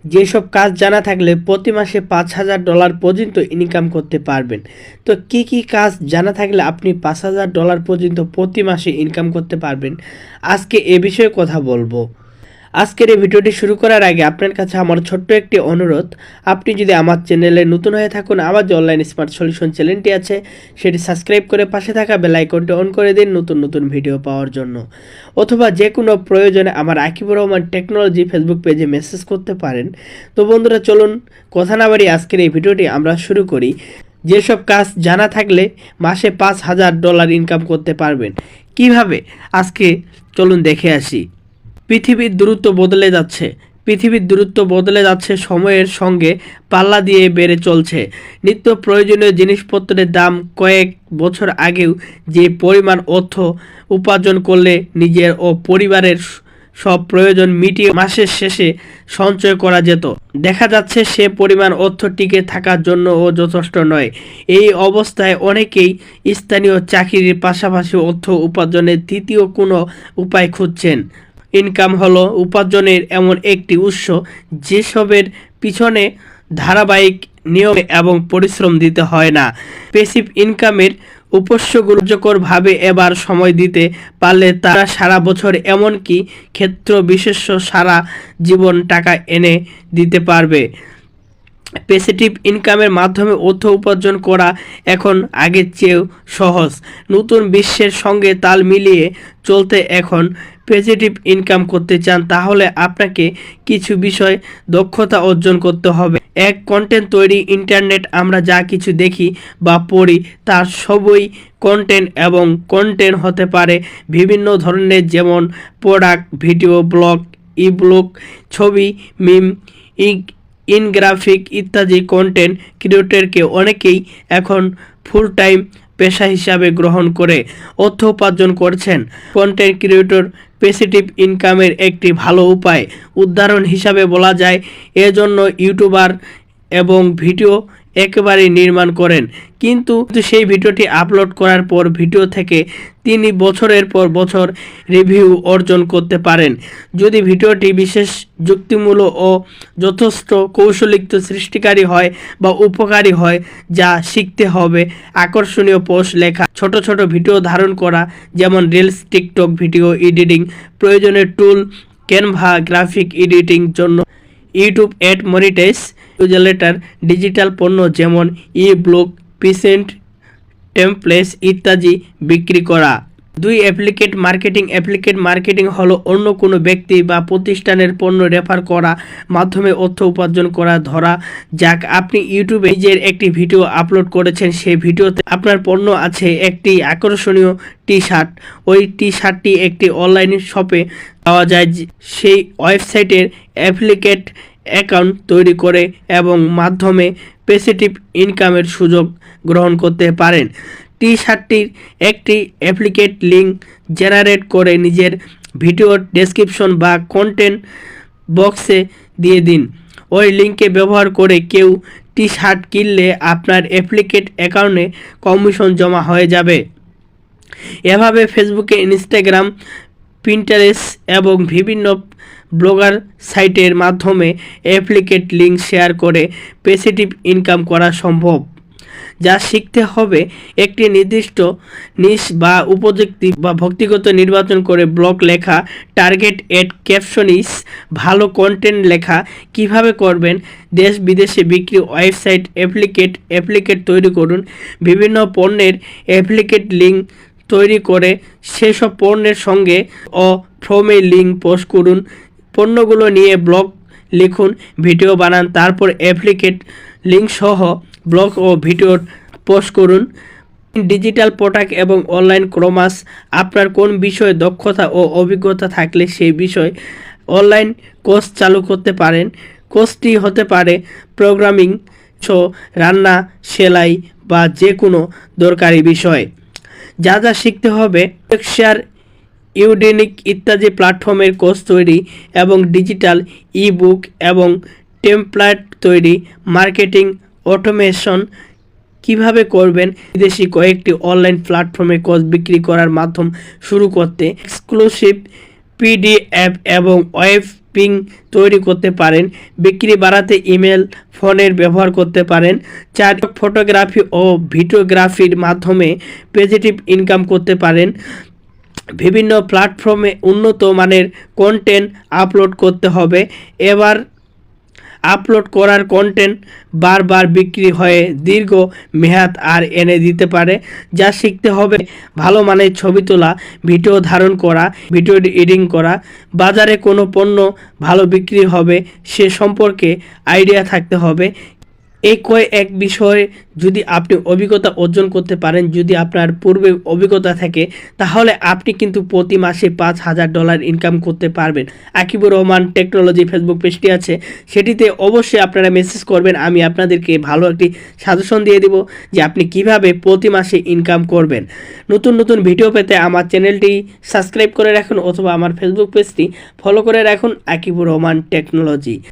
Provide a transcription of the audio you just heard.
যেসব কাজ জানা থাকলে প্রতি মাসে $5,000 পর্যন্ত ইনকাম করতে পারবেন। তো কি কি কাজ জানা থাকলে আপনি $5,000 পর্যন্ত প্রতি মাসে ইনকাম করতে পারবেন, আজকে এ বিষয়ে কথা বলবো। আজকের এই ভিডিওটি শুরু করার আগে আপনার কাছে আমার ছোট্ট একটি অনুরোধ, আপনি যদি আমার চ্যানেলে নতুন হয়ে থাকুন, আমার যে অনলাইন স্মার্ট সলিউশন চ্যানেলটি আছে সেটি সাবস্ক্রাইব করে পাশে থাকা বেল আইকনটি অন করে দিন নতুন নতুন ভিডিও পাওয়ার জন্য। অথবা যে কোনো প্রয়োজনে আমার আকিবুর রহমান টেকনোলজি ফেসবুক পেজে মেসেজ করতে পারেন। তো বন্ধুরা, চলুন কথা না বাড়িয়ে আজকের এই ভিডিওটি আমরা শুরু করি। যেসব কাজ জানা থাকলে মাসে $5,000 ইনকাম করতে পারবেন কিভাবে, আজকে চলুন দেখে আসি। পৃথিবীর দূরত্ব বদলে যাচ্ছে, সময়ের সঙ্গে পাল্লা দিয়ে বেড়ে চলছে। নিত্য প্রয়োজনীয় জিনিসপত্রের দাম কয়েক বছর আগেও যে পরিমাণ অর্থ উপার্জন করলে নিজের ও পরিবারের সব প্রয়োজন মিটিয়ে মাসের শেষে সঞ্চয় করা যেত, দেখা যাচ্ছে সে পরিমাণ অর্থ টিকে থাকার জন্যও যথেষ্ট নয়। এই অবস্থায় অনেকেই স্থানীয় চাকরির পাশাপাশি অর্থ উপার্জনের তৃতীয় কোনো উপায় খুঁজছেন। ইনকাম হলো উপার্জনের এমন একটি উৎস যেসবের পিছনে ধারাবাহিক নিয়ম এবং পরিশ্রম দিতে হয় না। প্যাসিভ ইনকামের উৎসগুলো কার্যকরভাবে এবার সময় দিতে পারলে তারা সারা বছর, এমনকি ক্ষেত্র বিশেষ সারা জীবন টাকা এনে দিতে পারবে। প্যাসিভ ইনকামের মাধ্যমে অর্থ উপার্জন করা এখন আগের চেয়েও সহজ। নতুন বিশ্বের সঙ্গে তাল মিলিয়ে চলতে এখন প্যাসিভ ইনকাম করতে চান, তাহলে আপনাকে কিছু বিষয় দক্ষতা অর্জন করতে হবে। এক, কন্টেন্ট তৈরি। ইন্টারনেট আমরা যা কিছু দেখি বা পড়ি তার সবই কন্টেন্ট, এবং কন্টেন্ট হতে পারে বিভিন্ন ধরনের, যেমন প্রোডাক্ট, ভিডিও, ব্লগ, ইবুক, ছবি, মিম, ইনগ্রাফিক ইত্যাদি। কন্টেন্ট ক্রিয়েটরকে অনেকেই এখন ফুল টাইম পেশা হিসাবে গ্রহণ করে অর্থ উপার্জন করছেন। কন্টেন্ট ক্রিয়েটর প্যাসিভ ইনকামের একটি ভালো উপায়। উদাহরণ হিসাবে বলা যায়, এজন্য ইউটিউবার এবং ভিডিও একেবারেই নির্মাণ করেন, কিন্তু সেই ভিডিওটি আপলোড করার পর ভিডিও থেকে তিনি বছরের পর বছর রিভিউ অর্জন করতে পারেন। যদি ভিডিওটি বিশেষ যুক্তিমূলক ও যথেষ্ট কৌশলিক সৃষ্টিকারী হয় বা উপকারী হয়, যা শিখতে হবে। আকর্ষণীয় পোস্ট লেখা, ছোট ছোট ভিডিও ধারণ করা, যেমন রিলস, টিকটক ভিডিও এডিটিং, প্রয়োজনীয় টুল, ক্যানভা, গ্রাফিক এডিটিং জন্য YouTube ad, monetise, newsletter, digital পণ্য যেমন ই-বুক, প্রেজেন্ট, টেমপ্লেটস ইত্যাদি বিক্রি করা। 2, অ্যাফিলিয়েট মার্কেটিং। অ্যাফিলিয়েট মার্কেটিং হলো অন্য কোনো ব্যক্তি বা প্রতিষ্ঠানের পণ্য রেফার করা মাধ্যমে অর্থ উপার্জন করা। ধরা যাক আপনি ইউটিউবে নিজের একটি ভিডিও আপলোড করেছেন, সেই ভিডিওতে আপনার পণ্য আছে একটি আকর্ষণীয় টি-শার্ট। ওই টি-শার্টটি একটি অনলাইন শপে পাওয়া যায়। সেই ওয়েবসাইটের অ্যাফিলিয়েট অ্যাকাউন্ট তৈরি করে এবং মাধ্যমে প্যাসিভ ইনকামের সুযোগ গ্রহণ করতে পারেন। টি-শার্টটির একটি অ্যাফিলিয়েট লিঙ্ক জেনারেট করে নিজের ভিডিওর ডেসক্রিপশন বা কন্টেন্ট বক্সে দিয়ে দিন। ওই লিঙ্কে ব্যবহার করে কেউ টি-শার্ট কিনলে আপনার অ্যাফিলিয়েট অ্যাকাউন্টে কমিশন জমা হয়ে যাবে। এভাবে ফেসবুকে, ইনস্টাগ্রাম, পিন্টারেস্ট এবং বিভিন্ন ব্লগার সাইটের মাধ্যমে অ্যাফিলিয়েট লিঙ্ক শেয়ার করে প্যাসিভ ইনকাম করা সম্ভব। যা শিখতে হবে, একটি নির্দিষ্ট নিশ বা উপযুক্তি বা ব্যক্তিগত নির্বাচন করে ব্লগ লেখা, টার্গেট এড, ক্যাপশনিস, ভালো কন্টেন্ট লেখা। কিভাবে করবেন? দেশ বিদেশে বিক্রি, ওয়েবসাইট, অ্যাফিলিয়েট তৈরি করুন। বিভিন্ন পণ্যের অ্যাফিলিয়েট লিঙ্ক তৈরি করে সেসব পণ্যের সঙ্গে ও ফ্রমে লিঙ্ক পোস্ট করুন। পণ্যগুলো নিয়ে ব্লগ লিখুন, ভিডিও বানান, তারপর অ্যাফিলিয়েট লিঙ্ক সহ ব্লগ ও ভিডিও পোস্ট করুন। ডিজিটাল প্রোডাক্ট এবং অনলাইন কমার্স। আপনার কোন বিষয়ে দক্ষতা ও অভিজ্ঞতা থাকলে সেই বিষয়ে অনলাইন কোর্স চালু করতে পারেন। কোর্সটি হতে পারে প্রোগ্রামিং, রান্না, সেলাই বা যে কোনো দরকারি বিষয়। যা যা শিখতে হবে: শেয়ার, ইউডেমিক ইত্যাদি প্ল্যাটফর্মের কোর্স তৈরি এবং ডিজিটাল ই-বুক এবং টেমপ্লেট তৈরি। মার্কেটিং অটোমেশন কিভাবে করবেন? বিদেশি কয়েকটি অনলাইন প্ল্যাটফর্মে কোর্স বিক্রি করার মাধ্যম শুরু করতে। এক্সক্লুসিভ পিডিএফ এবং ওয়েব পিং তৈরি করতে পারেন। বিক্রি বাড়াতে ইমেল, ফোনের ব্যবহার করতে পারেন। 4 ফটোগ্রাফি ও ভিডিওগ্রাফির মাধ্যমে পজিটিভ ইনকাম করতে পারেন। বিভিন্ন প্ল্যাটফর্মে উন্নত মানের কন্টেন্ট আপলোড করতে হবে। এবার আপলোড করার কন্টেন্ট বারবার বিক্রি হয়ে দীর্ঘ মেয়াদ আর এনে দিতে পারে। যা শিখতে হবে ভালো মানের ছবি তোলা, ভিডিও ধারণ করা, ভিডিও এডিটিং করা। বাজারে কোনো পণ্য ভালো বিক্রি হবে সে সম্পর্কে আইডিয়া থাকতে হবে। এই কয়েক বিষয়ে যদি আপনি অভিজ্ঞতা অর্জন করতে পারেন, যদি আপনার পূর্বে অভিজ্ঞতা থাকে, তাহলে আপনি কিন্তু প্রতি মাসে $5,000 ইনকাম করতে পারবেন। আকিবুর রহমান টেকনোলজি ফেসবুক পেজটি আছে, সেটিতে অবশ্যই আপনারা মেসেজ করবেন। আমি আপনাদেরকে ভালো একটি সাজেশন দিয়ে দিব যে আপনি কিভাবে প্রতি মাসে ইনকাম করবেন। নতুন নতুন ভিডিও পেতে আমার চ্যানেলটি সাবস্ক্রাইব করে রাখুন অথবা আমার ফেসবুক পেজটি ফলো করে রাখুন, আকিবুর রহমান টেকনোলজি।